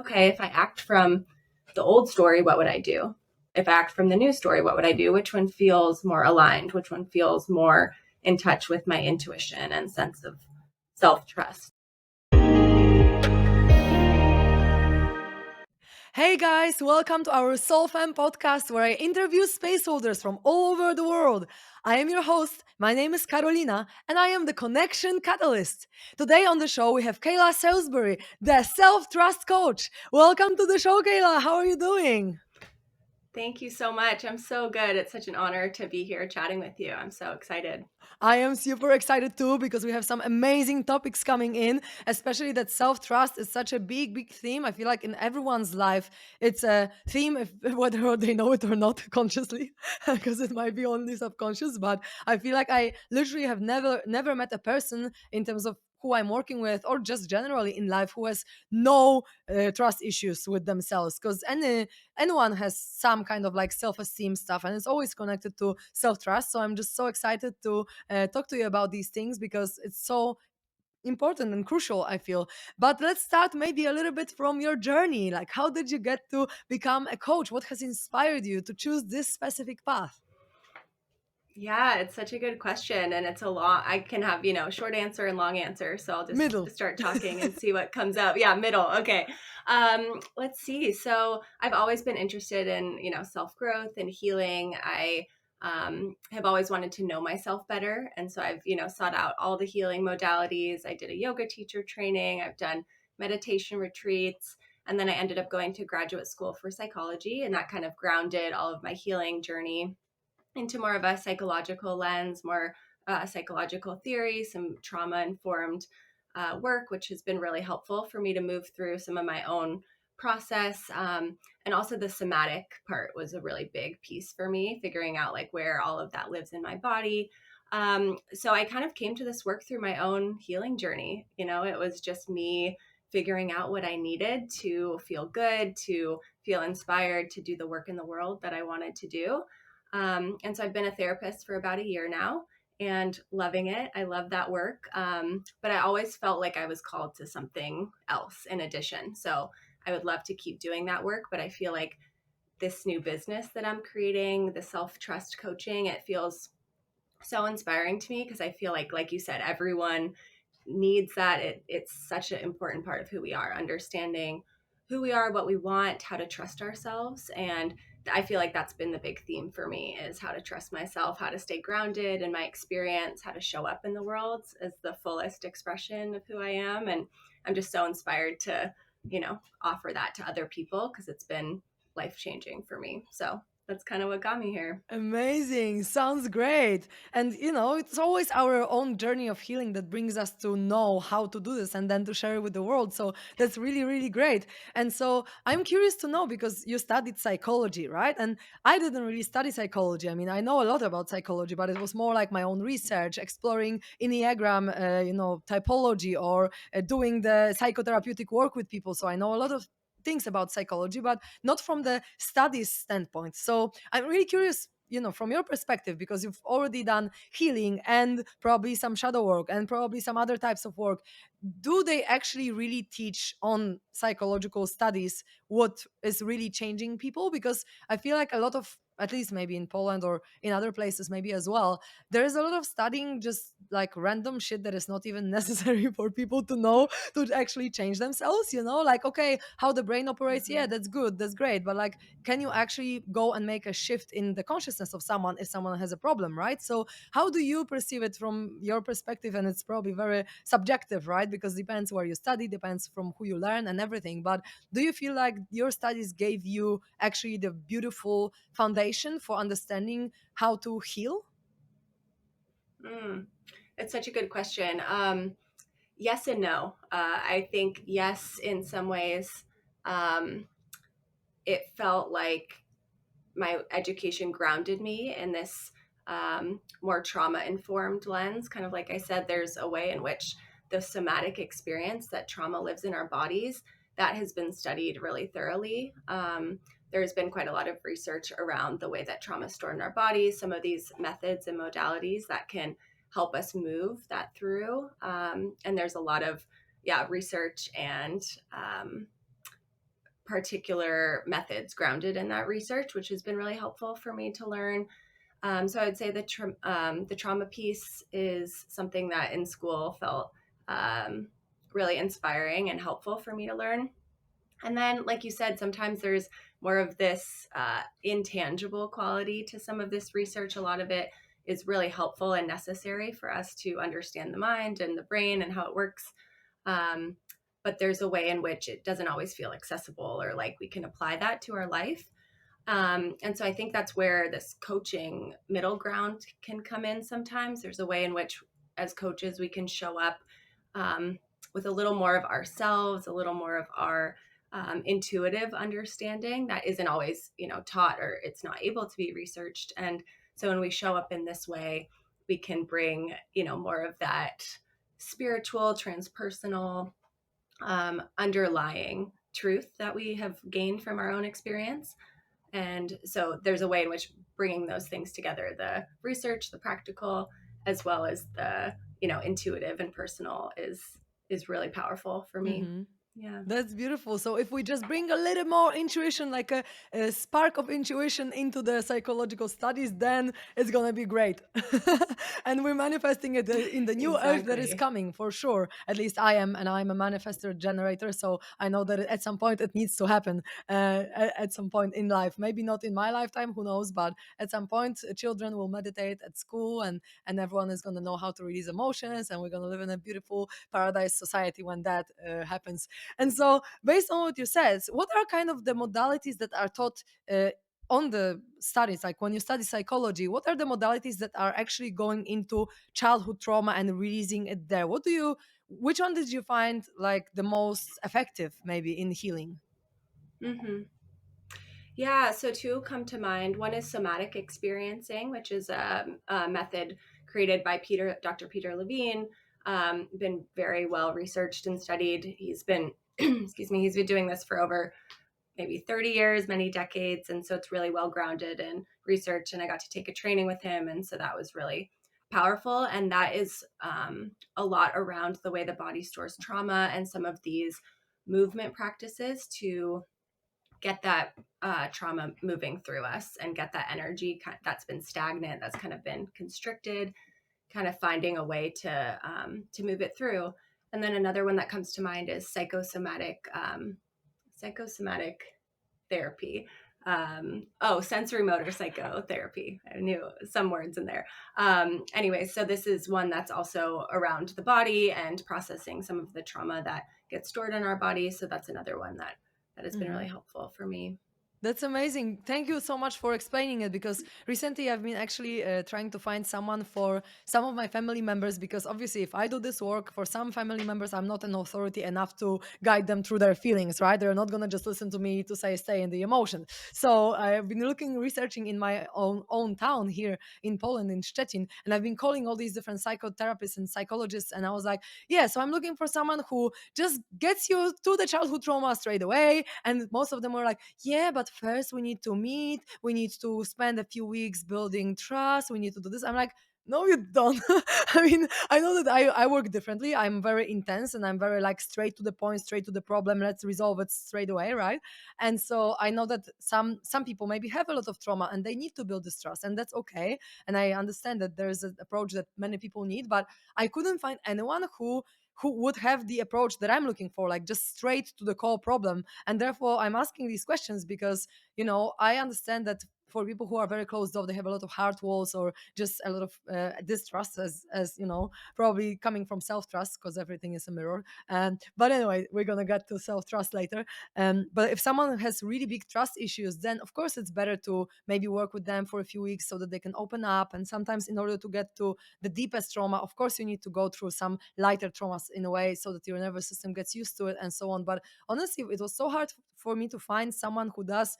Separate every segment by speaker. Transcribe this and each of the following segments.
Speaker 1: okay, if I act from the old story, what would I do? If I act from the new story, what would I do? Which one feels more aligned? Which one feels more in touch with my intuition and sense of self-trust?
Speaker 2: Hey guys, welcome to our SoulFam Podcast where I interview space holders from all over the world. I am your host, my name is Karolina, and I am the Connection Catalyst. Today on the show we have Kaela Salisbury, the self-trust coach. Welcome to the show, Kaela. How are you doing?
Speaker 1: Thank you so much. I'm so good. It's such an honor to be here chatting with you. I'm so excited.
Speaker 2: I am super excited too because we have some amazing topics coming in, especially that self trust is such a big theme. I feel like in everyone's life, it's a theme, whether they know it or not consciously, because it might be only subconscious. But I feel like I literally have never met a person in terms of who I'm working with or just generally in life who has no trust issues with themselves because anyone has some kind of like self-esteem stuff and it's always connected to self-trust. So I'm just so excited to talk to you about these things because it's so important and crucial, I feel. But let's start maybe a little bit from your journey. Like, how did you get to become a coach? What has inspired you to choose this specific path?
Speaker 1: Yeah, it's such a good question. And it's a long, I can have, short answer and long answer. So I'll just
Speaker 2: Middle.
Speaker 1: start talking and see what comes up. Yeah, middle. Okay. Let's see. So I've always been interested in, self-growth and healing. I have always wanted to know myself better. And so I've, sought out all the healing modalities. I did a yoga teacher training. I've done meditation retreats. And then I ended up going to graduate school for psychology. And that kind of grounded all of my healing journey into more of a psychological lens, more psychological theory, some trauma informed work, which has been really helpful for me to move through some of my own process. And also the somatic part was a really big piece for me, figuring out like where all of that lives in my body. So I kind of came to this work through my own healing journey. It was just me figuring out what I needed to feel good, to feel inspired to do the work in the world that I wanted to do. And so I've been a therapist for about a year now and loving it. I love that work. But I always felt like I was called to something else in addition. So I would love to keep doing that work, but I feel like this new business that I'm creating, the self-trust coaching, it feels so inspiring to me because I feel like you said, everyone needs that. It's such an important part of who we are, understanding who we are, what we want, how to trust ourselves. And I feel like that's been the big theme for me is how to trust myself, how to stay grounded in my experience, how to show up in the world as the fullest expression of who I am. And I'm just so inspired to, offer that to other people because it's been life changing for me. So that's kind of what got me here.
Speaker 2: Amazing. Sounds great. And it's always our own journey of healing that brings us to know how to do this and then to share it with the world. So that's really great. And so I'm curious to know because you studied psychology, right? And I didn't really study psychology. I mean, I know a lot about psychology, but it was more like my own research, exploring Enneagram, typology or doing the psychotherapeutic work with people. So I know a lot of things about psychology, but not from the studies standpoint. So I'm really curious, from your perspective, because you've already done healing and probably some shadow work and probably some other types of work. Do they actually really teach on psychological studies what is really changing people? Because I feel like a lot of, at least maybe in Poland or in other places maybe as well, there is a lot of studying just like random shit that is not even necessary for people to know to actually change themselves, like, okay, how the brain operates, yeah, that's good, that's great, but like, can you actually go and make a shift in the consciousness of someone if someone has a problem, right? So how do you perceive it from your perspective? And it's probably very subjective, right? Because depends where you study, depends from who you learn and everything. But do you feel like your studies gave you actually the beautiful foundation for understanding how to heal?
Speaker 1: Mm, it's such a good question. Yes and no. I think yes, in some ways, um, it felt like my education grounded me in this more trauma informed lens. Kind of like I said, there's a way in which the somatic experience that trauma lives in our bodies that has been studied really thoroughly. There's been quite a lot of research around the way that trauma is stored in our bodies, some of these methods and modalities that can help us move that through. And there's a lot of, research and particular methods grounded in that research, which has been really helpful for me to learn. So I would say the trauma piece is something that in school felt um, really inspiring and helpful for me to learn. And then, like you said, sometimes there's more of this intangible quality to some of this research. A lot of it is really helpful and necessary for us to understand the mind and the brain and how it works. Um, but there's a way in which it doesn't always feel accessible or like we can apply that to our life. And so I think that's where this coaching middle ground can come in sometimes. There's a way in which, as coaches, we can show up um, with a little more of ourselves, a little more of our intuitive understanding that isn't always, taught, or it's not able to be researched. And so when we show up in this way, we can bring, more of that spiritual, transpersonal, underlying truth that we have gained from our own experience. And so there's a way in which bringing those things together, the research, the practical, as well as the, intuitive and personal is really powerful for me.
Speaker 2: Hmm.
Speaker 1: Yeah.
Speaker 2: That's beautiful. So if we just bring a little more intuition, like a spark of intuition into the psychological studies, then it's gonna be great. And we're manifesting it in the new earth that is
Speaker 1: Exactly.
Speaker 2: coming for sure. At least I am, and I'm a manifester generator. So I know that at some point it needs to happen. At some point in life, maybe not in my lifetime, who knows? But at some point, children will meditate at school, and everyone is gonna know how to release emotions, and we're gonna live in a beautiful paradise society when that happens. And so, based on what you said, what are kind of the modalities that are taught on the studies? Like when you study psychology, what are the modalities that are actually going into childhood trauma and releasing it there? Which one did you find like the most effective, maybe in healing?
Speaker 1: Hmm. Yeah, so two come to mind. One is somatic experiencing, which is a method created by Dr. Peter Levine. Been very well researched and studied. He's been, excuse me, he's been doing this for over maybe 30 years, many decades. And so it's really well grounded in research. And I got to take a training with him. And so that was really powerful. And that is a lot around the way the body stores trauma and some of these movement practices to get that trauma moving through us and get that energy that's been stagnant, that's kind of been constricted, kind of finding a way to move it through. And then another one that comes to mind is psychosomatic therapy. Sensory motor psychotherapy. I knew some words in there. Anyway, so this is one that's also around the body and processing some of the trauma that gets stored in our body. So that's another one that has been really helpful for me.
Speaker 2: That's amazing. Thank you so much for explaining it, because recently I've been actually trying to find someone for some of my family members, because obviously if I do this work for some family members, I'm not an authority enough to guide them through their feelings, right? They're not going to just listen to me to say stay in the emotion. So I've been researching in my own town here in Poland, in Szczecin, and I've been calling all these different psychotherapists and psychologists, and I was like, yeah, so I'm looking for someone who just gets you to the childhood trauma straight away. And most of them were like, yeah, but first we need to meet, we need to spend a few weeks building trust, we need to do this. I'm like, no, you don't. I mean, I know that I work differently. I'm very intense, and I'm very like straight to the point, straight to the problem. Let's resolve it straight away, right? And so I know that some people maybe have a lot of trauma and they need to build this trust, and that's okay. And I understand that there's an approach that many people need, but I couldn't find anyone who would have the approach that I'm looking for, like just straight to the core problem. And therefore, I'm asking these questions because, I understand that for people who are very closed off, they have a lot of heart walls or just a lot of distrust, as probably coming from self-trust, because everything is a mirror. But anyway, we're gonna get to self-trust later. But if someone has really big trust issues, then of course it's better to maybe work with them for a few weeks so that they can open up. And sometimes, in order to get to the deepest trauma, of course you need to go through some lighter traumas in a way so that your nervous system gets used to it and so on. But honestly, it was so hard for me to find someone who does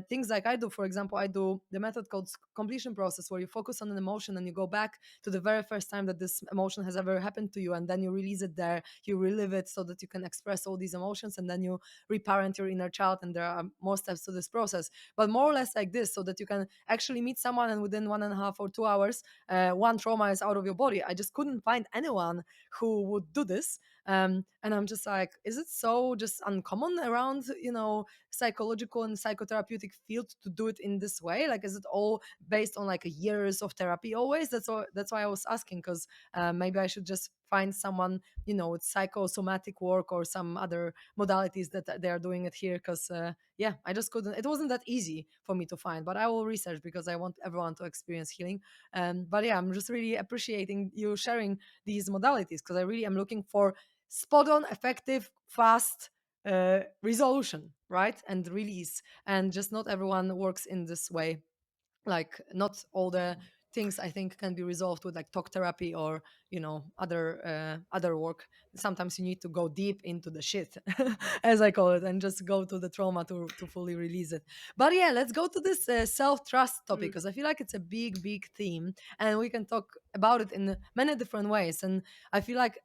Speaker 2: things like I do. For example, I do the method called completion process, where you focus on an emotion and you go back to the very first time that this emotion has ever happened to you, and then you release it there, you relive it so that you can express all these emotions, and then you reparent your inner child. And there are more steps to this process, but more or less like this, so that you can actually meet someone and within 1.5 or 2 hours one trauma is out of your body. I just couldn't find anyone who would do this. And I'm just like, is it so just uncommon around, psychological and psychotherapeutic field to do it in this way? Like, is it all based on like years of therapy always? That's why I was asking, because maybe I should just find someone, with psychosomatic work or some other modalities that they are doing it here. Because yeah, I just couldn't. It wasn't that easy for me to find, but I will research because I want everyone to experience healing. But yeah, I'm just really appreciating you sharing these modalities, because I really am looking for spot on, effective, fast resolution, right, and release. And just not everyone works in this way. Like, not all the things I think can be resolved with like talk therapy or other work. Sometimes you need to go deep into the shit, as I call it, and just go to the trauma to fully release it. But yeah, let's go to this self-trust topic,
Speaker 1: Mm,
Speaker 2: because I feel like it's a big theme, and we can talk about it in many different ways. And I feel like,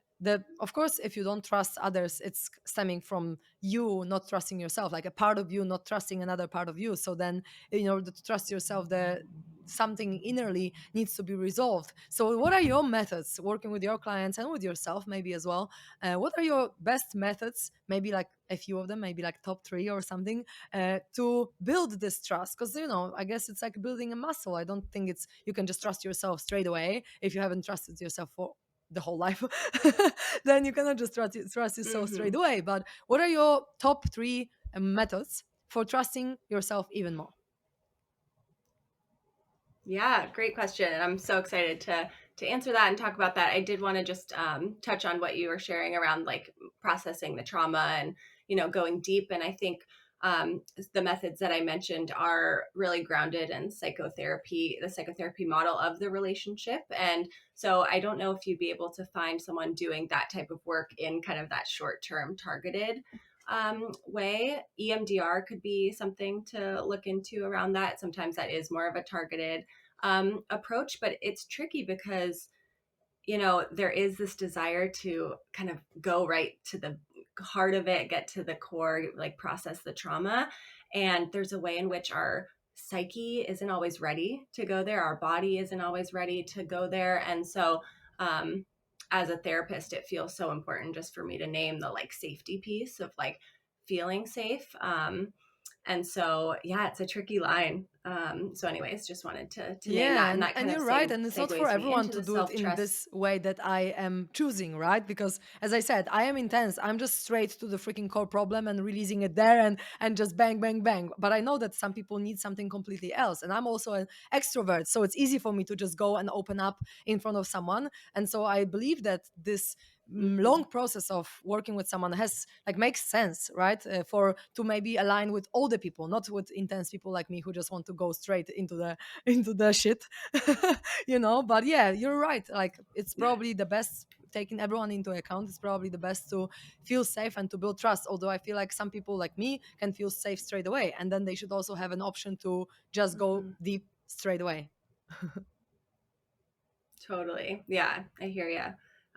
Speaker 2: of course, if you don't trust others, it's stemming from you not trusting yourself, like a part of you not trusting another part of you. So then, in order to trust yourself, the something innerly needs to be resolved. So what are your methods working with your clients and with yourself maybe as well? What are your best methods, maybe like a few of them, maybe like top 3 or something, to build this trust? Because I guess it's like building a muscle. I don't think it's you can just trust yourself straight away if you haven't trusted yourself for the whole life. Then you cannot just trust yourself straight
Speaker 1: mhm.
Speaker 2: away. But what are your top 3 methods for trusting yourself even more?
Speaker 1: Yeah, great question. And I'm so excited to answer that and talk about that. I did want to just touch on what you were sharing around like processing the trauma and going deep. And I think the methods that I mentioned are really grounded in psychotherapy, the psychotherapy model of the relationship. And so I don't know if you'd be able to find someone doing that type of work in kind of that short term targeted way. EMDR could be something to look into around that. Sometimes that is more of a targeted approach, but it's tricky because there is this desire to kind of go right to the heart of it, get to the core, like process the trauma. And there's a way in which our psyche isn't always ready to go there. Our body isn't always ready to go there. And so, um, as a therapist, it feels so important just for me to name the like safety piece of like feeling safe. And so, yeah, it's a tricky line. So, anyways, just wanted to name that,
Speaker 2: Yeah,
Speaker 1: and
Speaker 2: and,
Speaker 1: that
Speaker 2: and
Speaker 1: kind of
Speaker 2: you're right. And it's not for
Speaker 1: segues me
Speaker 2: everyone
Speaker 1: into
Speaker 2: to
Speaker 1: the
Speaker 2: do it
Speaker 1: self
Speaker 2: in
Speaker 1: trust.
Speaker 2: this way that I am choosing, right? Because as I said, I am intense. I'm just straight to the freaking core problem and releasing it there and just bang, bang, bang. But I know that some people need something completely else. And I'm also an extrovert. So it's easy for me to just go and open up in front of someone. And so I believe that this long
Speaker 1: Hmm.
Speaker 2: process of working with someone has like makes sense, right, for to maybe align with older people, not with intense people like me who just want to go straight into the into the shit. But yeah, you're right, like it's probably the best, taking everyone into account, it's probably the best to feel safe and to build trust. Although I feel like some people like me can feel safe straight away, and then they should also have an option to just go
Speaker 1: Hmm.
Speaker 2: deep straight away.
Speaker 1: Totally. Yeah, I hear you.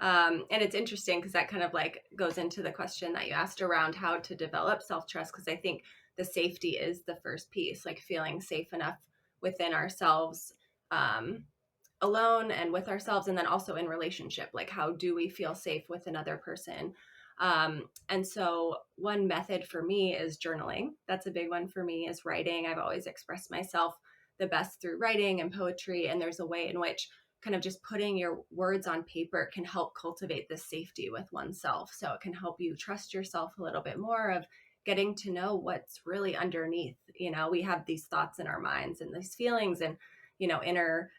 Speaker 1: And it's interesting because that kind of like goes into the question that you asked around how to develop self trust. Because I think the safety is the first piece, like feeling safe enough within ourselves, um, alone and with ourselves, and then also in relationship. Like, how do we feel safe with another person? And so, one method for me is journaling. That's a big one for me, is writing. I've always expressed myself the best through writing and poetry. And there's a way in which kind of just putting your words on paper can help cultivate this safety with oneself. So it can help you trust yourself a little bit more, of getting to know what's really underneath. We have these thoughts in our minds and these feelings and, inner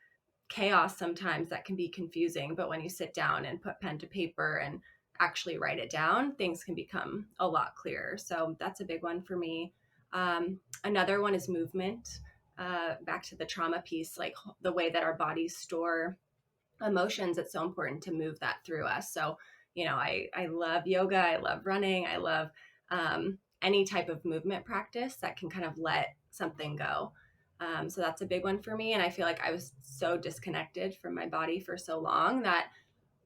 Speaker 1: chaos sometimes that can be confusing. But when you sit down and put pen to paper and actually write it down, things can become a lot clearer. So that's a big one for me. Another one is movement. Back to the trauma piece, like the way that our bodies store emotions, it's so important to move that through us. So, I love yoga, I love running, I love any type of movement practice that can kind of let something go. So that's a big one for me. And I feel like I was so disconnected from my body for so long that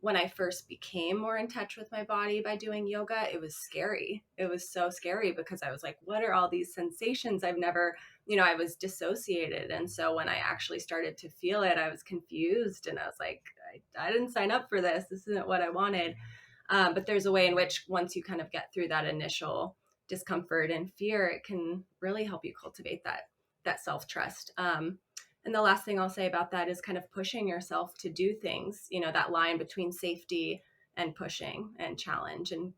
Speaker 1: when I first became more in touch with my body by doing yoga, it was scary. It was so scary because I was like, what are all these sensations? I've never, I was dissociated. And so when I actually started to feel it, I was confused and I was like, I didn't sign up for this. This isn't what I wanted. But there's a way in which once you kind of get through that initial discomfort and fear, it can really help you cultivate that self trust. And the last thing I'll say about that is kind of pushing yourself to do things. That line between safety and pushing and challenge, and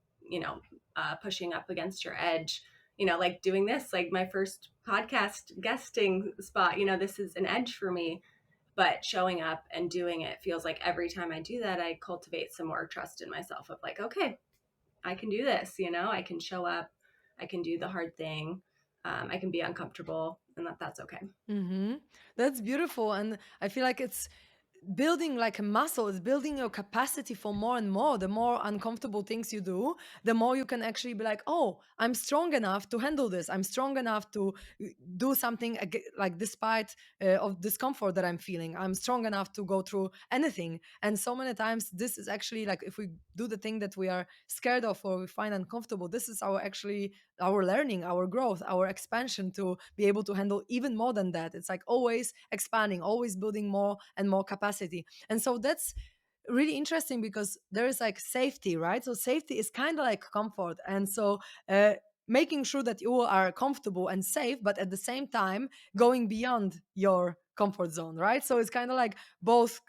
Speaker 1: pushing up against your edge. Like doing this, like my first podcast guesting spot. This is an edge for me, but showing up and doing it feels like every time I do that, I cultivate some more trust in myself of like, okay, I can do this. I can show up, I can do the hard thing, I can be uncomfortable, and that's okay.
Speaker 2: Mm-hmm. That's beautiful. And I feel like it's building like a muscle. It's building your capacity for more and more. The more uncomfortable things you do, the more you can actually be like, oh, I'm strong enough to handle this. I'm strong enough to do something like despite of discomfort that I'm feeling. I'm strong enough to go through anything. And so many times this is actually like, if we do the thing that we are scared of or we find uncomfortable, this is our learning, our growth, our expansion to be able to handle even more than that. It's like always expanding, always building more and more capacity. And so that's really interesting because there is like safety, right? So safety is kind of like comfort. And so making sure that you are comfortable and safe, but at the same time going beyond your comfort zone, right? So it's kind of like both.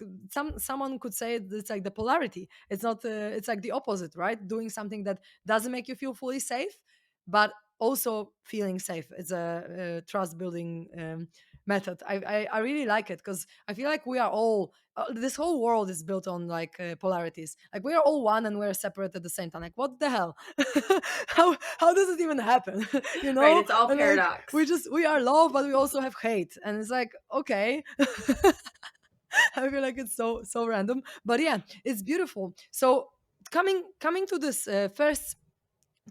Speaker 2: Someone could say it's like the polarity. It's not it's like the opposite, right? Doing something that doesn't make you feel fully safe, but also feeling safe. It's a trust building method. I really like it because I feel like we are all this whole world is built on like polarities. Like we are all one and we're separate at the same time. Like what the hell? How does it even happen? You
Speaker 1: Right,
Speaker 2: know?
Speaker 1: it's all
Speaker 2: And like
Speaker 1: paradox.
Speaker 2: we are love, but we also have hate, and it's like okay. I feel like it's so random, but yeah, it's beautiful. So coming to this first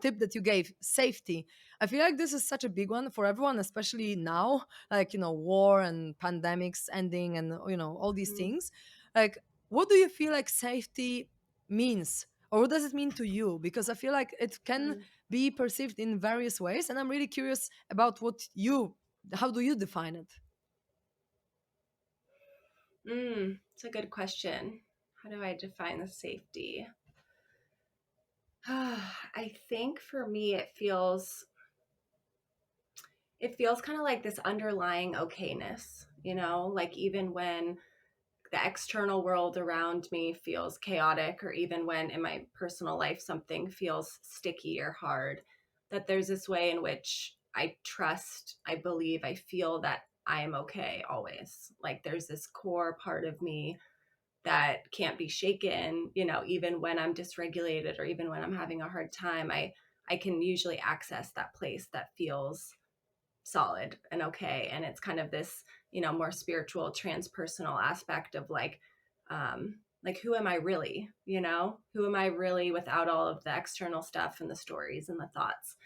Speaker 2: tip that you gave, safety, I feel like this is such a big one for everyone, especially now, like war and pandemics ending and all these
Speaker 1: Mhm.
Speaker 2: things. Like what do you feel like safety means, or what does it mean to you? Because I feel like it can be perceived in various ways, and I'm really curious about how do you define it?
Speaker 1: It's a good question. How do I define the safety? I think for me it feels kind of like this underlying okayness, like even when the external world around me feels chaotic, or even when in my personal life something feels sticky or hard, that there's this way in which I trust, I believe, I feel that I am okay always. Like there's this core part of me that can't be shaken, even when I'm dysregulated or even when I'm having a hard time. I can usually access that place that feels solid and okay. And it's kind of this, more spiritual, transpersonal aspect of like who am I really? Who am I really without all of the external stuff and the stories and the thoughts?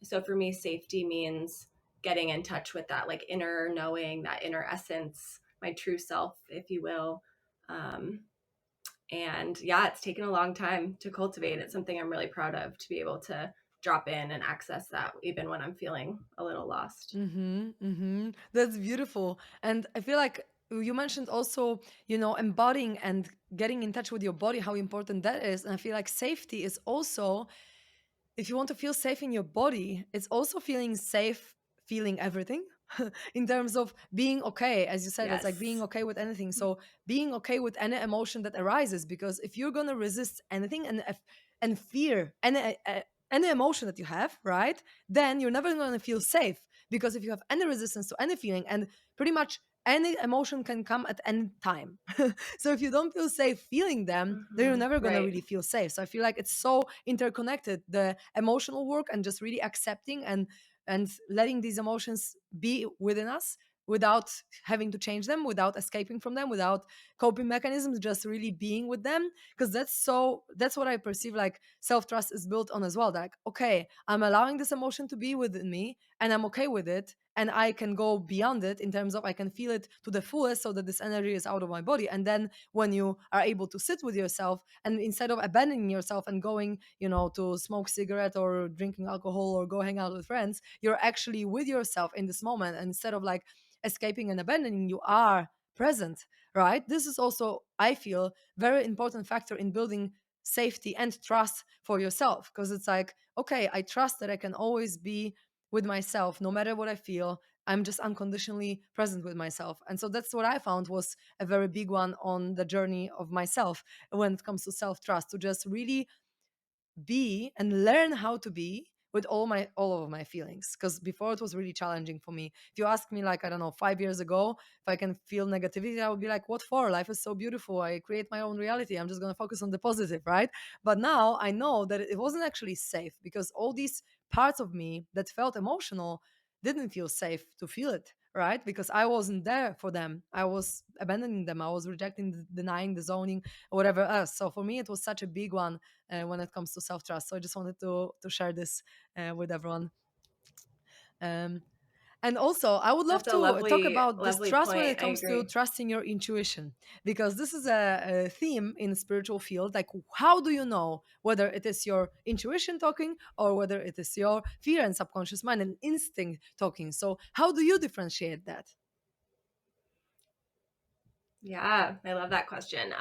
Speaker 1: So for me, safety means getting in touch with that like inner knowing, that inner essence, my true self, if you will. Um, and yeah, it's taken a long time to cultivate. It's something I'm really proud of, to be able to drop in and access that even when I'm feeling a little lost.
Speaker 2: Mm-hmm, mm-hmm. That's beautiful. And I feel like you mentioned also, embodying and getting in touch with your body, how important that is. And I feel like safety is also, if you want to feel safe in your body, it's also feeling safe, feeling everything in terms of being okay. As you said, it's like being
Speaker 1: Yes.
Speaker 2: okay with anything. So being okay with any emotion that arises, because if you're going to resist anything and fear any emotion that you have, right, then you're never going to feel safe. Because if you have any resistance to any feeling, and pretty much any emotion can come at any time. So if you don't feel safe feeling them, then you're never going to
Speaker 1: Right.
Speaker 2: really feel safe. So I feel like it's so interconnected, the emotional work and just really accepting and letting these emotions be within us without having to change them, without escaping from them, without coping mechanisms, just really being with them. Because that's what I perceive like self-trust is built on as well. Like, okay, I'm allowing this emotion to be within me and I'm okay with it, and I can go beyond it in terms of I can feel it to the fullest so that this energy is out of my body. And then when you are able to sit with yourself, and instead of abandoning yourself and going, to smoke cigarette or drinking alcohol or go hang out with friends, you're actually with yourself in this moment. And instead of like escaping and abandoning, you are present, right? This is also, I feel, very important factor in building safety and trust for yourself, because it's like, okay, I trust that I can always be with myself no matter what I feel. I'm just unconditionally present with myself. And so that's what I found was a very big one on the journey of myself when it comes to self trust, to just really be and learn how to be with all of my feelings, because before it was really challenging for me. If you ask me, like, I don't know, 5 years ago, if I can feel negativity, I would be like, what for? Life is so beautiful, I create my own reality, I'm just going to focus on the positive, right? But now I know that it wasn't actually safe, because all these parts of me that felt emotional didn't feel safe to feel it, right? Because I wasn't there for them, I was abandoning them, I was rejecting, denying, disowning, or whatever else. So for me it was such a big one when it comes to self trust. So I just wanted to share this with everyone. Um, and also, I would love
Speaker 1: That's a
Speaker 2: to talk
Speaker 1: lovely,
Speaker 2: about this
Speaker 1: lovely
Speaker 2: trust when
Speaker 1: point.
Speaker 2: it
Speaker 1: I
Speaker 2: comes to
Speaker 1: agree.
Speaker 2: trusting your intuition, because this is a theme in the spiritual field. Like, how do you know whether it is your intuition talking or whether it is your fear and subconscious mind and instinct talking? So, how do you differentiate that?
Speaker 1: Yeah, I love that question.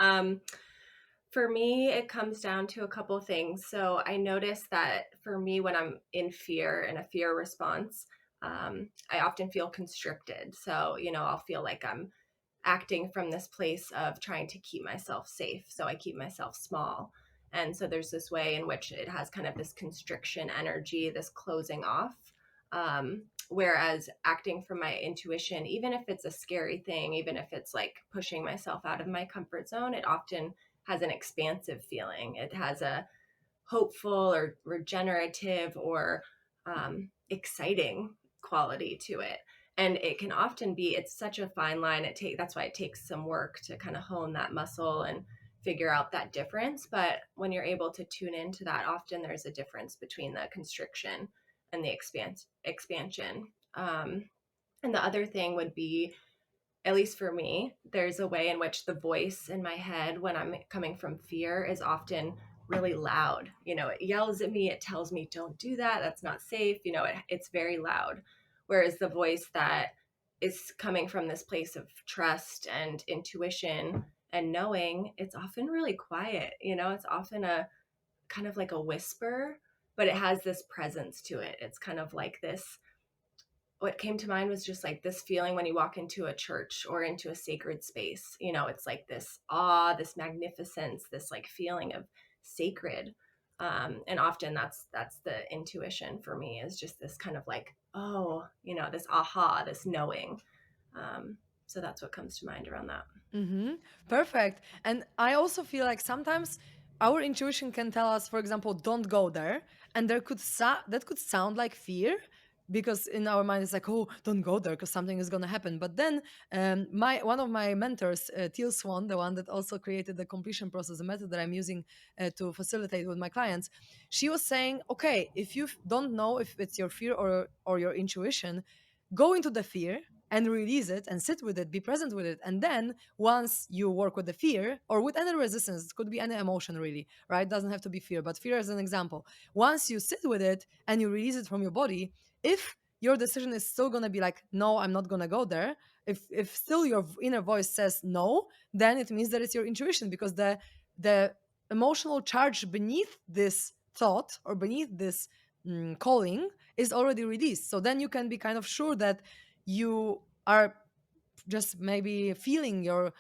Speaker 1: For me, it comes down to a couple things. So I notice that for me, when I'm in fear, in a fear response, I often feel constricted. So, I'll feel like I'm acting from this place of trying to keep myself safe. So I keep myself small. And so there's this way in which it has kind of this constriction energy, this closing off. Whereas acting from my intuition, even if it's a scary thing, even if it's like pushing myself out of my comfort zone, it often has an expansive feeling. It has a hopeful or regenerative or exciting quality to it. And it can often be, it's such a fine line. That's why it takes some work to kind of hone that muscle and figure out that difference. But when you're able to tune into that, often there's a difference between the constriction and the expansion. And the other thing would be, at least for me, there's a way in which the voice in my head when I'm coming from fear is often really loud. It yells at me, it tells me, don't do that, that's not safe. It's very loud. Whereas the voice that is coming from this place of trust and intuition and knowing, it's often really quiet. It's often a kind of like a whisper, but it has this presence to it. It's kind of like this, what came to mind was just like this feeling when you walk into a church or into a sacred space. It's like this awe, this magnificence, this like feeling of sacred. And often that's the intuition for me, is just this kind of like, oh, this aha, this knowing. So that's what comes to mind around that.
Speaker 2: Mm-hmm. Perfect. And I also feel like sometimes our intuition can tell us, for example, don't go there, and that could sound like fear, because in our mind it's like, oh, don't go there because something is gonna happen. But then, my one of my mentors, Teal Swan, the one that also created the completion process, a method that I'm using to facilitate with my clients, she was saying, okay, if you don't know if it's your fear or your intuition, go into the fear and release it and sit with it, be present with it. And then once you work with the fear or with any resistance, it could be any emotion really, right? Doesn't have to be fear, but fear as an example. Once you sit with it and you release it from your body, if your decision is still going to be like, no, I'm not going to go there, if still your inner voice says no, then it means that it's your intuition, because the emotional charge beneath this thought or beneath this calling is already released. So then you can be kind of sure that you are just maybe feeling your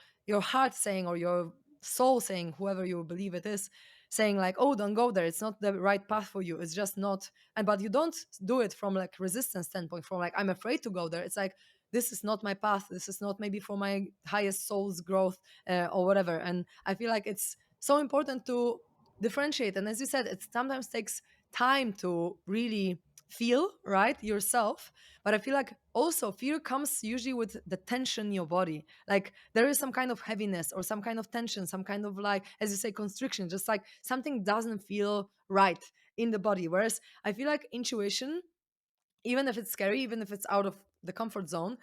Speaker 2: heart saying, or your soul saying, whoever you believe it is, saying like, oh, don't go there, it's not the right path for you, it's just not. And but you don't do it from like resistance standpoint, from like, I'm afraid to go there. It's like, this is not my path, this is not maybe for my highest soul's growth, or whatever. And I feel like it's so important to differentiate. And as you said, it sometimes takes time to really feel right yourself. But I feel like also fear comes usually with the tension in your body. Like there is some kind of heaviness or some kind of tension, some kind of like, as you say, constriction, just like something doesn't feel right in the body. Whereas I feel like intuition, even if it's scary, even if it's out of the comfort zone,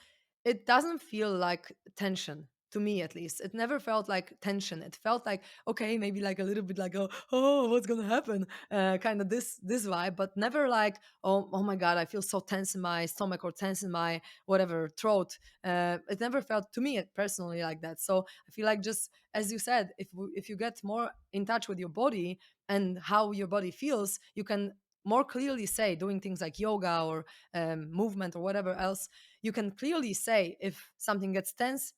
Speaker 2: it doesn't feel like tension. to me at least. It never felt like tension. It felt like, okay, maybe like a little bit like, oh, what's gonna happen? Kind of this vibe, but never like, oh my god, I feel so tense in my stomach or tense in my whatever throat. It never felt to me personally like that. So I feel like, just as you said, if you get more in touch with your body and how your body feels, you can more clearly say, doing things like yoga or movement or whatever else, you can clearly say if something gets tense,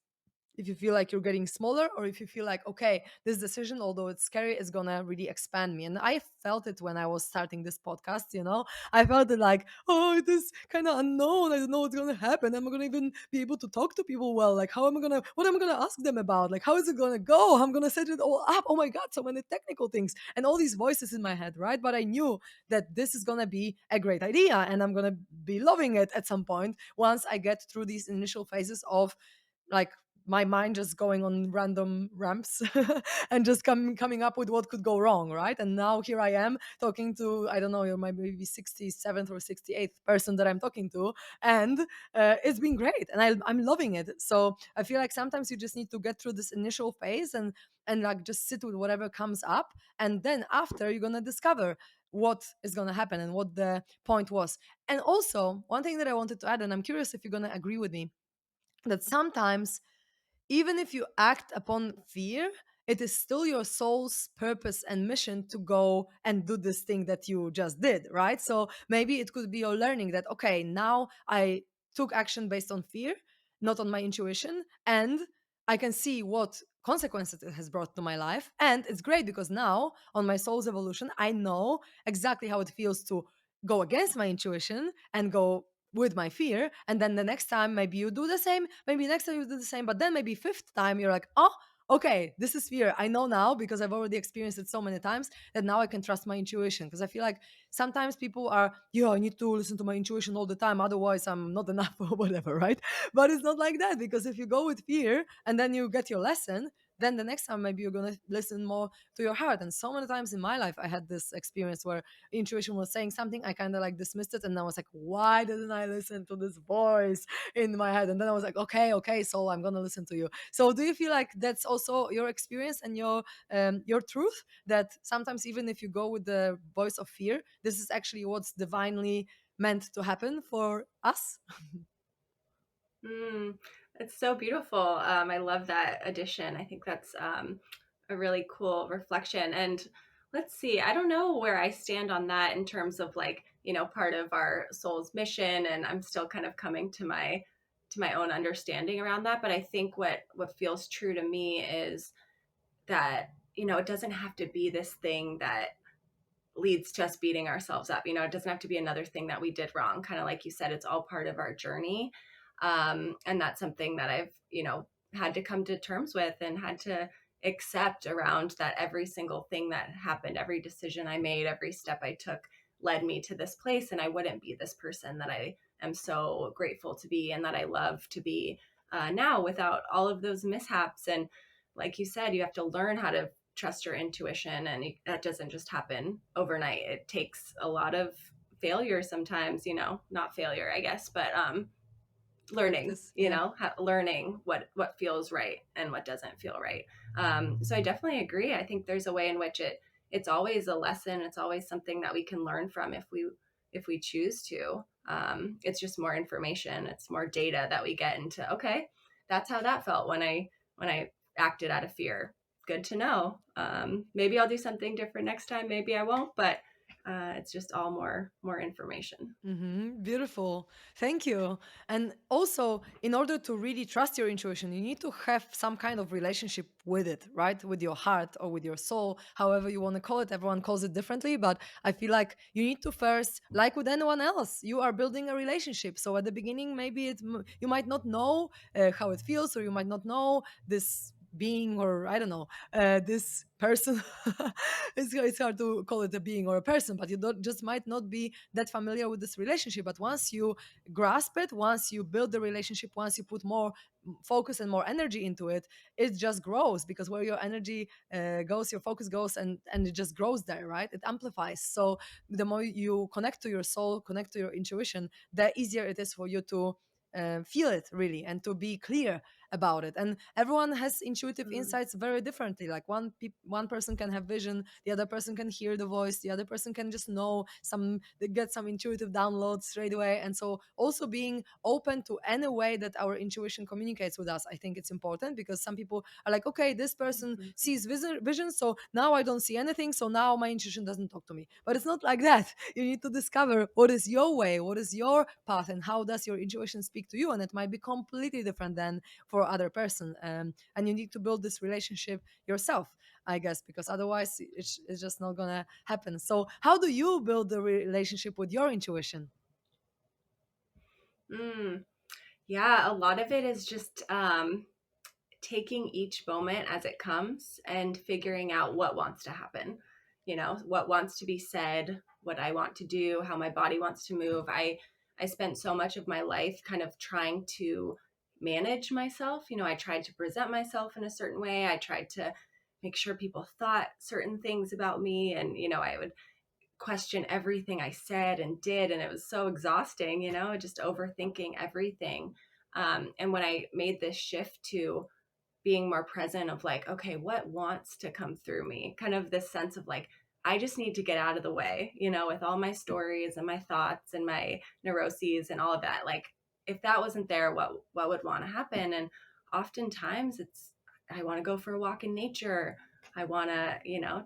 Speaker 2: if you feel like you're getting smaller, or if you feel like, okay, this decision, although it's scary, is gonna really expand me. And I felt it when I was starting this podcast, I felt it like, oh, it is kind of unknown, I don't know what's gonna happen, am I gonna even be able to talk to people well, like what am I gonna ask them about, like how is it gonna go, I'm gonna set it all up, oh my god, so many technical things and all these voices in my head, right? But I knew that this is gonna be a great idea and I'm gonna be loving it at some point, once I get through these initial phases of, like, my mind just going on random ramps and just coming up with what could go wrong, right? And now here I am talking to, I don't know, you're my maybe 67th or 68th person that I'm talking to, and it's been great, and I'm loving it. So I feel like sometimes you just need to get through this initial phase and like just sit with whatever comes up, and then after you're gonna discover what is going to happen and what the point was. And also, one thing that I wanted to add, and I'm curious if you're going to agree with me, that sometimes, even if you act upon fear, it is still your soul's purpose and mission to go and do this thing that you just did, right? So maybe it could be your learning that, okay, now I took action based on fear, not on my intuition, and I can see what consequences it has brought to my life. And it's great because now on my soul's evolution, I know exactly how it feels to go against my intuition and go with my fear. And then the next time maybe you do the same, maybe next time you do the same, but then maybe fifth time you're like, oh, okay, this is fear, I know now because I've already experienced it so many times that now I can trust my intuition. Because I feel like sometimes people are, yeah, I need to listen to my intuition all the time, otherwise I'm not enough or whatever, right? But it's not like that, because if you go with fear and then you get your lesson, then the next time maybe you're going to listen more to your heart. And so many times in my life I had this experience where intuition was saying something, I kind of like dismissed it, and I was like, why didn't I listen to this voice in my head? And then I was like, okay, so I'm gonna listen to you. So do you feel like that's also your experience and your truth, that sometimes even if you go with the voice of fear, this is actually what's divinely meant to happen for us?
Speaker 1: Mm, it's so beautiful. I love that addition. I think that's a really cool reflection. And let's see, I don't know where I stand on that in terms of, like, part of our soul's mission, and I'm still kind of coming to my own understanding around that. But I think what feels true to me is that, it doesn't have to be this thing that leads to us beating ourselves up. It doesn't have to be another thing that we did wrong. Kind of like you said, it's all part of our journey. And that's something that I've, had to come to terms with and had to accept, around that every single thing that happened, every decision I made, every step I took led me to this place. And I wouldn't be this person that I am so grateful to be and that I love to be now, without all of those mishaps. And like you said, you have to learn how to trust your intuition, and that doesn't just happen overnight. It takes a lot of failure sometimes, not failure, I guess, but learning,
Speaker 2: Practice, yeah.
Speaker 1: learning what feels right and what doesn't feel right. So I definitely agree. I think there's a way in which it's always a lesson. It's always something that we can learn from if we choose to. It's just more information. It's more data that we get into. Okay, that's how that felt when I acted out of fear. Good to know. Maybe I'll do something different next time. Maybe I won't. But it's just all more information.
Speaker 2: Beautiful. Thank you. And also, in order to really trust your intuition, you need to have some kind of relationship with it, right? With your heart or with your soul, however you want to call it. Everyone calls it differently, but I feel like you need to first, like with anyone else, you are building a relationship. So at the beginning, maybe you might not know how it feels, or you might not know this being, or I don't know, this person. It's hard to call it a being or a person, but you don't, just might not be that familiar with this relationship. But once you grasp it, once you build the relationship, once you put more focus and more energy into it, it just grows, because where your energy goes, your focus goes, and it just grows there, right? It amplifies. So the more you connect to your soul, connect to your intuition, the easier it is for you to feel it really, and to be clear about it. And everyone has intuitive
Speaker 1: Mm,
Speaker 2: insights very differently. Like one person can have vision, the other person can hear the voice, the other person can just know some, they get some intuitive downloads straight away. And so also being open to any way that our intuition communicates with us, I think it's important, because some people are like, okay, this person
Speaker 1: mhm,
Speaker 2: sees vision, so now I don't see anything, so now my intuition doesn't talk to me. But it's not like that. You need to discover what is your way, what is your path, and how does your intuition speak to you. And it might be completely different than for other person. And you need to build this relationship yourself, I guess, because otherwise it's just not gonna happen. So how do you build the relationship with your intuition?
Speaker 1: mm. Yeah, a lot of it is just taking each moment as it comes and figuring out what wants to happen, what wants to be said, what I want to do, how my body wants to move. I spent so much of my life kind of trying to manage myself. I tried to present myself in a certain way. I tried to make sure people thought certain things about me, and I would question everything I said and did, and it was so exhausting, just overthinking everything. And when I made this shift to being more present of like, okay, what wants to come through me? Kind of this sense of like, I just need to get out of the way, with all my stories and my thoughts and my neuroses and all of that. Like, if that wasn't there, what would want to happen? And oftentimes it's, I want to go for a walk in nature. I want to,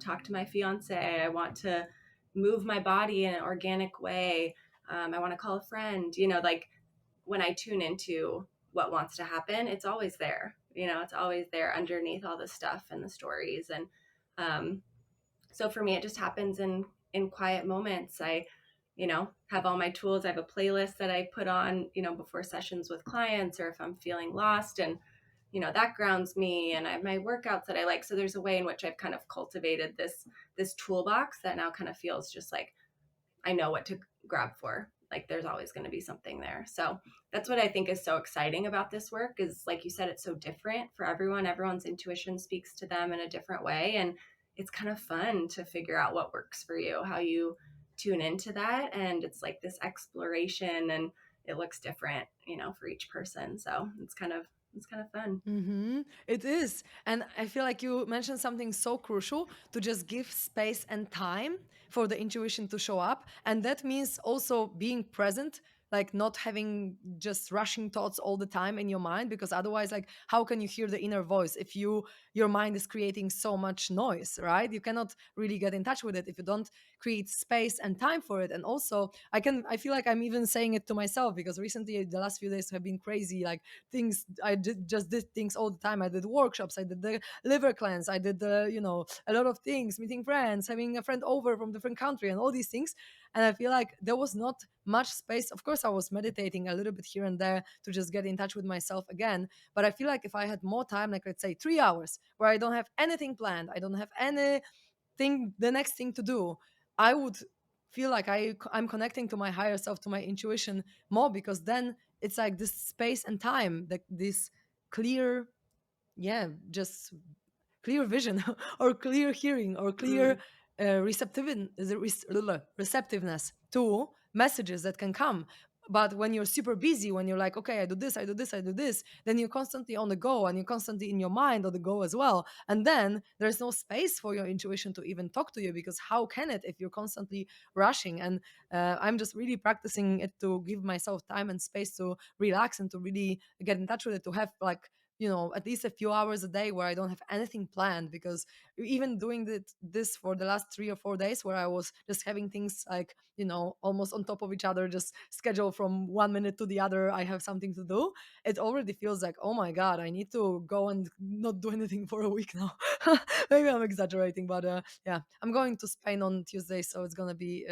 Speaker 1: talk to my fiance. I want to move my body in an organic way. I want to call a friend, like when I tune into what wants to happen, it's always there. It's always there underneath all the stuff and the stories. And um, so for me, it just happens in quiet moments. I, have all my tools. I have a playlist that I put on, before sessions with clients, or if I'm feeling lost, and that grounds me. And I have my workouts that I like. So there's a way in which I've kind of cultivated this toolbox that now kind of feels just like I know what to grab for. Like there's always going to be something there. So that's what I think is so exciting about this work is, like you said, it's so different for everyone. Everyone's intuition speaks to them in a different way. And it's kind of fun to figure out what works for you, how you tune into that. And it's like this exploration, and it looks different, for each person. So it's kind of fun.
Speaker 2: It is. And I feel like you mentioned something so crucial, to just give space and time for the intuition to show up. And that means also being present, like not having just rushing thoughts all the time in your mind, because otherwise, like, how can you hear the inner voice if your mind is creating so much noise, right? You cannot really get in touch with it if you don't create space and time for it. And also, I feel like I'm even saying it to myself, because recently the last few days have been crazy. Like, things I did things all the time. I did workshops, I did the liver cleanse, I did the, a lot of things, meeting friends, having a friend over from different country, and all these things. And I feel like there was not much space. Of course, I was meditating a little bit here and there to just get in touch with myself again. But I feel like if I had more time, like let's say 3 hours, where I don't have anything planned, I don't have anything, the next thing to do, I would feel like I'm connecting to my higher self, to my intuition more, because then it's like this space and time, like this clear, yeah, just clear vision or clear hearing or clear
Speaker 1: Mm,
Speaker 2: receptiveness to messages that can come. But when you're super busy, when you're like, okay, I do this, I do this, I do this, then you're constantly on the go, and you're constantly in your mind on the go as well. And then there's no space for your intuition to even talk to you, because how can it if you're constantly rushing? And I'm just really practicing it, to give myself time and space to relax and to really get in touch with it, to have like, at least a few hours a day where I don't have anything planned. Because even doing this for the last 3 or 4 days, where I was just having things like, almost on top of each other, just schedule from 1 minute to the other, I have something to do. It already feels like, oh my God, I need to go and not do anything for a week now. Maybe I'm exaggerating, but yeah, I'm going to Spain on Tuesday, so it's gonna be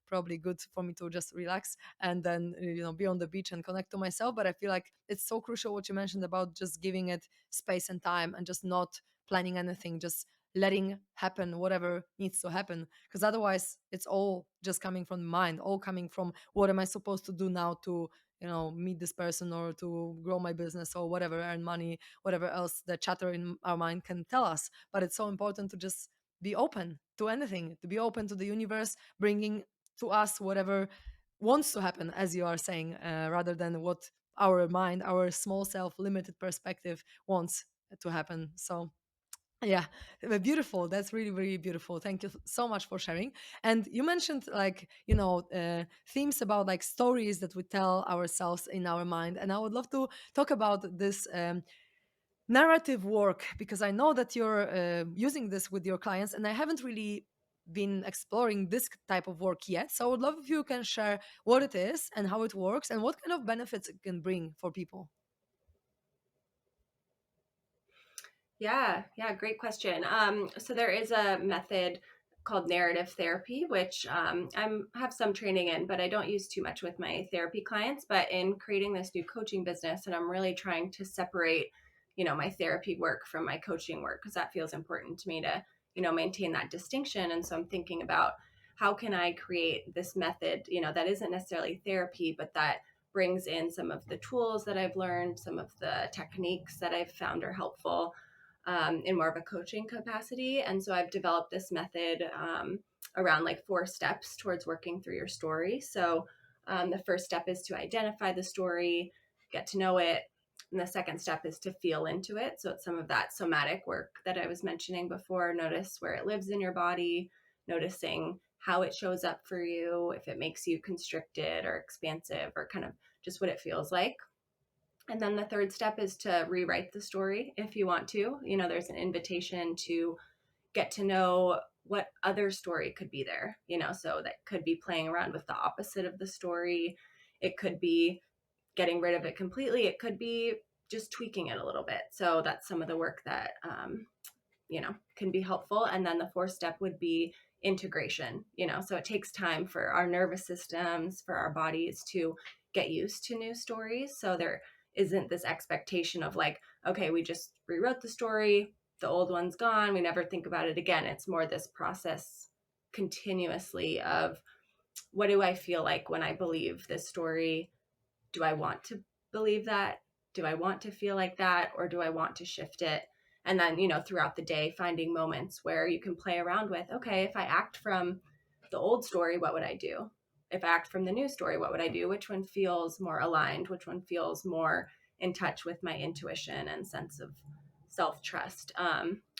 Speaker 2: probably good for me to just relax, and then be on the beach and connect to myself. But I feel like it's so crucial what you mentioned about just giving it space and time, and just not planning anything, just letting happen whatever needs to happen. Because otherwise it's all just coming from the mind, all coming from what am I supposed to do now to meet this person, or to grow my business, or whatever, earn money, whatever else the chatter in our mind can tell us. But it's so important to just be open to anything, to be open to the universe bringing to us whatever wants to happen, as you are saying, rather than what our mind, our small self, limited perspective wants to happen. So yeah, beautiful. That's really, really beautiful. Thank you so much for sharing. And you mentioned like, themes about like stories that we tell ourselves in our mind. And I would love to talk about this narrative work, because I know that you're using this with your clients, and I haven't really been exploring this type of work yet. So I would love if you can share what it is and how it works and what kind of benefits it can bring for people.
Speaker 1: Yeah, great question. So there is a method called narrative therapy, which I have some training in, but I don't use too much with my therapy clients. But in creating this new coaching business, and I'm really trying to separate, my therapy work from my coaching work, because that feels important to me to, maintain that distinction. And so I'm thinking about how can I create this method, that isn't necessarily therapy, but that brings in some of the tools that I've learned, some of the techniques that I've found are helpful in more of a coaching capacity. And so I've developed this method around like 4 steps towards working through your story. So the first step is to identify the story, get to know it. And the second step is to feel into it. So it's some of that somatic work that I was mentioning before. Notice where it lives in your body, noticing how it shows up for you, if it makes you constricted or expansive, or kind of just what it feels like. And then the third step is to rewrite the story if you want to. There's an invitation to get to know what other story could be there, so that could be playing around with the opposite of the story. It could be getting rid of it completely. It could be just tweaking it a little bit. So that's some of the work that, can be helpful. And then the fourth step would be integration, so it takes time for our nervous systems, for our bodies to get used to new stories. So there isn't this expectation of like, okay, we just rewrote the story, the old one's gone, we never think about it again. It's more this process continuously of what do I feel like when I believe this story? Do I want to believe that? Do I want to feel like that? Or do I want to shift it? And then, throughout the day, finding moments where you can play around with, okay, if I act from the old story, what would I do? If I act from the new story, what would I do? Which one feels more aligned? Which one feels more in touch with my intuition and sense of self trust?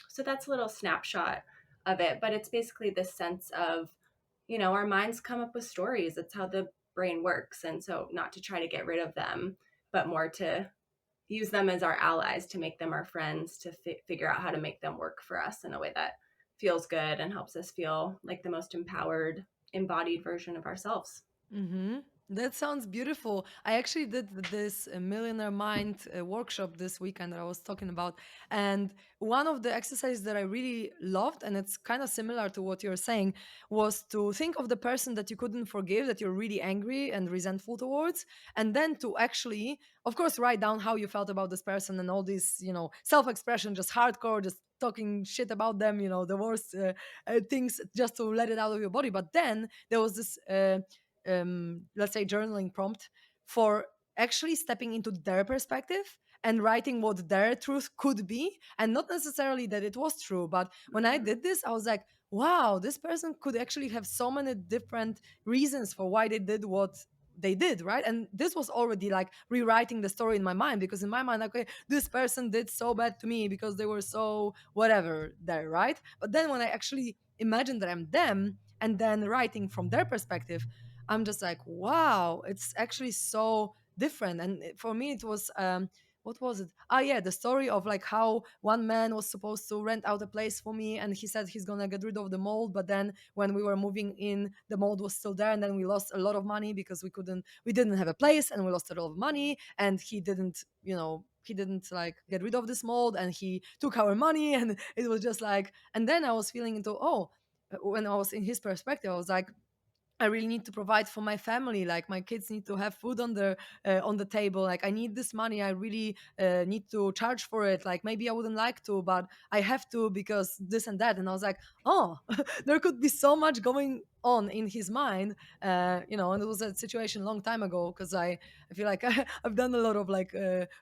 Speaker 1: So that's a little snapshot of it. But it's basically this sense of, our minds come up with stories. It's how the brain works. And so, not to try to get rid of them, but more to use them as our allies, to make them our friends, to figure out how to make them work for us in a way that feels good and helps us feel like the most empowered, embodied version of ourselves.
Speaker 2: Mm-hmm. That sounds beautiful. I actually did this Millionaire Mind workshop this weekend that I was talking about. And one of the exercises that I really loved, and it's kind of similar to what you're saying, was to think of the person that you couldn't forgive, that you're really angry and resentful towards, and then to actually, of course, write down how you felt about this person and all this, self expression, just hardcore, just talking shit about them, the worst things, just to let it out of your body. But then there was this. Let's say journaling prompt for actually stepping into their perspective and writing what their truth could be, and not necessarily that it was true. But when I
Speaker 1: Mm.
Speaker 2: did this, I was like, wow, this person could actually have so many different reasons for why they did what they did, right? And this was already like rewriting the story in my mind, because in my mind, okay, this person did so bad to me because they were so whatever there, right? But then when I actually imagine that I'm them and then writing from their perspective, I'm just like, wow, it's actually so different. And for me, it was what was it? Ah, yeah, the story of like how one man was supposed to rent out a place for me, and he said he's gonna get rid of the mold. But then when we were moving in, the mold was still there, and then we lost a lot of money because we didn't have a place, and we lost a lot of money. And he didn't, he didn't like get rid of this mold, and he took our money, and it was just like. And then I was feeling into, when I was in his perspective, I was like, I really need to provide for my family. Like my kids need to have food on the table. Like I need this money. I really need to charge for it. Like maybe I wouldn't like to, but I have to because this and that. And I was like, oh, there could be so much going on in his mind. And it was a situation a long time ago, because I feel like I've done a lot of like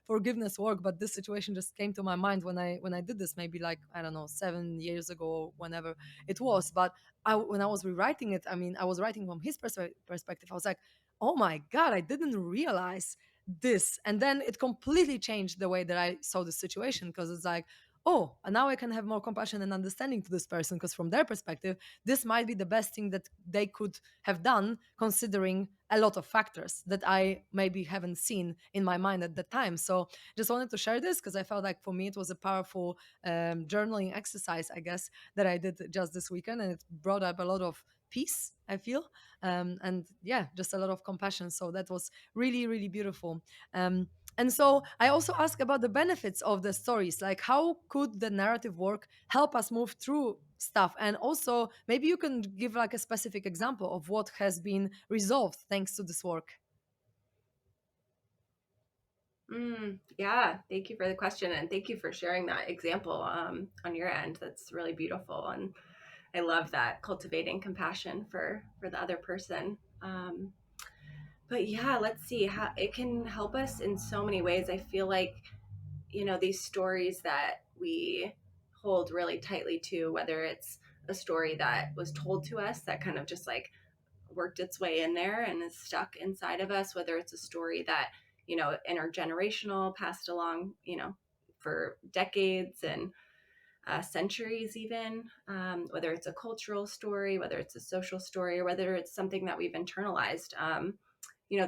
Speaker 2: forgiveness work, but this situation just came to my mind when I did this, maybe like I don't know 7 years ago, whenever it was. But when I was rewriting it, I mean, I was writing from his perspective. I was like, oh my God, I didn't realize this. And then it completely changed the way that I saw the situation, because it's like, oh, and now I can have more compassion and understanding to this person, because from their perspective, this might be the best thing that they could have done, considering a lot of factors that I maybe haven't seen in my mind at the time. So just wanted to share this because I felt like for me it was a powerful journaling exercise, I guess, that I did just this weekend, and it brought up a lot of peace, I feel, and yeah, just a lot of compassion. So that was really, really beautiful. Um, and so I also ask about the benefits of the stories. Like, how could the narrative work help us move through stuff? And also, maybe you can give like a specific example of what has been resolved thanks to this work.
Speaker 1: Yeah, thank you for the question, and thank you for sharing that example on your end. That's really beautiful, and I love that, cultivating compassion for the other person. But yeah, let's see how it can help us in so many ways. I feel like, these stories that we hold really tightly to, whether it's a story that was told to us that kind of just like worked its way in there and is stuck inside of us, whether it's a story that, intergenerational, passed along, for decades and centuries, even, whether it's a cultural story, whether it's a social story, or whether it's something that we've internalized.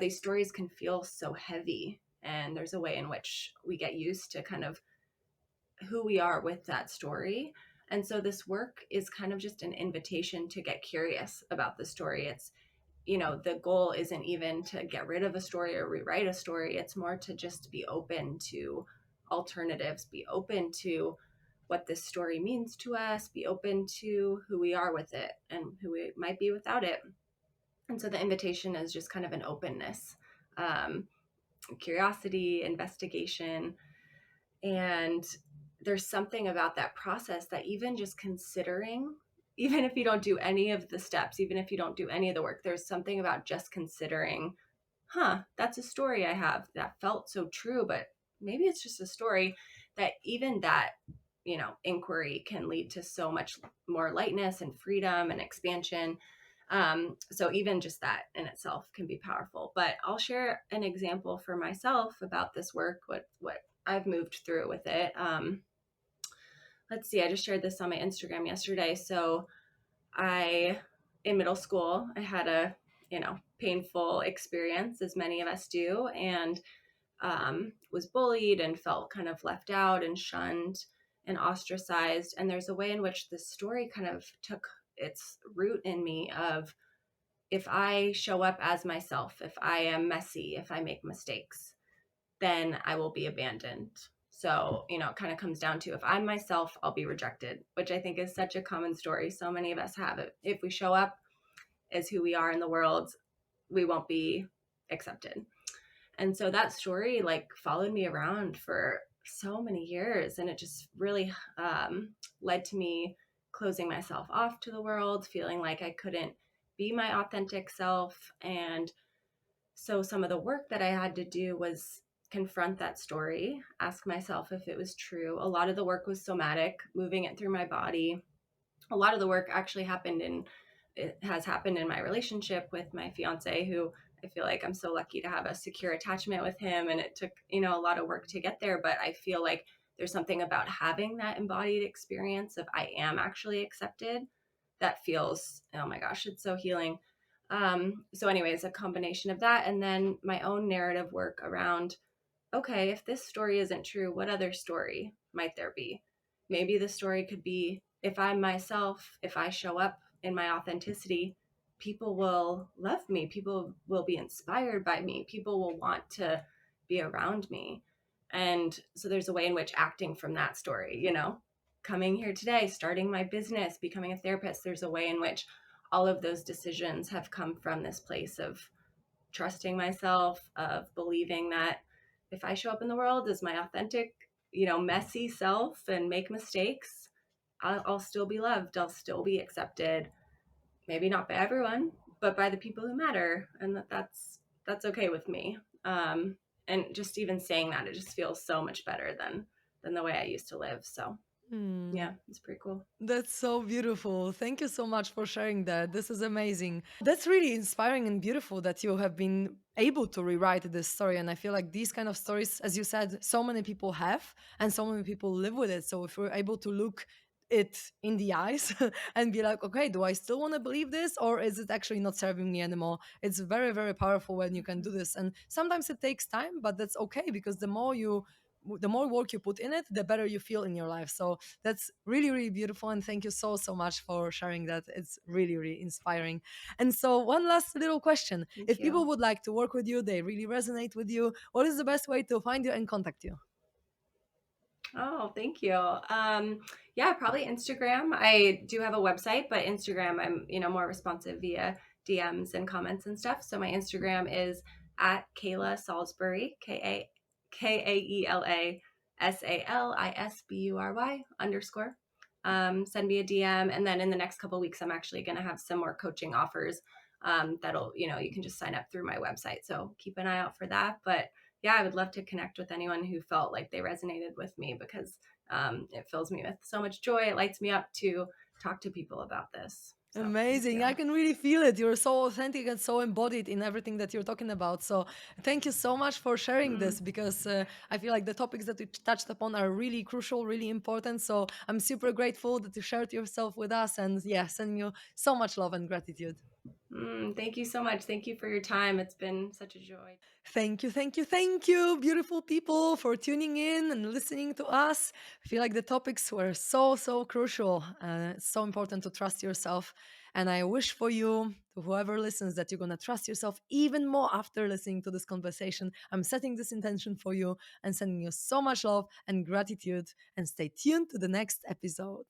Speaker 1: These stories can feel so heavy, and there's a way in which we get used to kind of who we are with that story. And so this work is kind of just an invitation to get curious about the story. It's, the goal isn't even to get rid of a story or rewrite a story. It's more to just be open to alternatives, be open to what this story means to us, be open to who we are with it and who we might be without it. And so the invitation is just kind of an openness, um, curiosity, investigation. And there's something about that process that even just considering, even if you don't do any of the steps, even if you don't do any of the work, there's something about just considering, that's a story I have that felt so true, but maybe it's just a story. That even that, inquiry can lead to so much more lightness and freedom and expansion. So even just that in itself can be powerful. But I'll share an example for myself about this work, what I've moved through with it. Let's see, I just shared this on my Instagram yesterday. So in middle school, I had a, painful experience, as many of us do, and was bullied and felt kind of left out and shunned and ostracized. And there's a way in which this story kind of took its root in me of, if I show up as myself, if I am messy, if I make mistakes, then I will be abandoned. So, it kind of comes down to, if I'm myself, I'll be rejected, which I think is such a common story. So many of us have it. If we show up as who we are in the world, we won't be accepted. And so that story like followed me around for so many years. And it just really led to me closing myself off to the world, feeling like I couldn't be my authentic self. And so some of the work that I had to do was confront that story, ask myself if it was true. A lot of the work was somatic, moving it through my body. A lot of the work actually it has happened in my relationship with my fiance, who I feel like I'm so lucky to have a secure attachment with him. And it took, a lot of work to get there. But I feel like there's something about having that embodied experience of I am actually accepted that feels, oh my gosh, it's so healing. So anyways, a combination of that, and then my own narrative work around, okay, if this story isn't true, what other story might there be? Maybe the story could be, if I'm myself, if I show up in my authenticity, people will love me. People will be inspired by me. People will want to be around me. And so there's a way in which acting from that story, coming here today, starting my business, becoming a therapist, there's a way in which all of those decisions have come from this place of trusting myself, of believing that if I show up in the world as my authentic, messy self and make mistakes, I'll still be loved. I'll still be accepted. Maybe not by everyone, but by the people who matter, and that's okay with me. And just even saying that, it just feels so much better than the way I used to live. So
Speaker 2: Hmm.
Speaker 1: Yeah, it's pretty cool.
Speaker 2: That's so beautiful. Thank you so much for sharing that. This is amazing. That's really inspiring and beautiful that you have been able to rewrite this story. And I feel like these kind of stories, as you said, so many people have and so many people live with it. So if we're able to look it in the eyes and be like, okay, do I still want to believe this, or is it actually not serving me anymore? It's very, very powerful when you can do this. And sometimes it takes time, but that's okay, because the more work you put in it, the better you feel in your life. So that's really, really beautiful. And thank you so, so much for sharing that. It's really, really inspiring. And so, one last little question.
Speaker 1: Thank
Speaker 2: If people
Speaker 1: you.
Speaker 2: would like to work with you, they really resonate with you, what is the best way to find you and contact you?
Speaker 1: Oh, thank you. Yeah, probably Instagram. I do have a website, but Instagram, I'm, more responsive via DMs and comments and stuff. So my Instagram is at Kaela Salisbury, Kaela Salisbury _ send me a DM. And then in the next couple of weeks, I'm actually going to have some more coaching offers. That'll, you can just sign up through my website. So keep an eye out for that. But yeah, I would love to connect with anyone who felt like they resonated with me, because it fills me with so much joy. It lights me up to talk to people about this. So thank
Speaker 2: Amazing.
Speaker 1: you.
Speaker 2: I can really feel it. You're so authentic and so embodied in everything that you're talking about. So, thank you so much for sharing
Speaker 1: Mm,
Speaker 2: this, because I feel like the topics that we touched upon are really crucial, really important. So, I'm super grateful that you shared yourself with us. And yeah, sending you so much love and gratitude.
Speaker 1: thank you so much. Thank you for your time. It's been such a joy.
Speaker 2: Thank you, thank you, thank you, beautiful people, for tuning in and listening to us. I feel like the topics were so, so crucial. It's so important to trust yourself. And I wish for you, to whoever listens, that you're going to trust yourself even more after listening to this conversation. I'm setting this intention for you and sending you so much love and gratitude. And stay tuned to the next episode.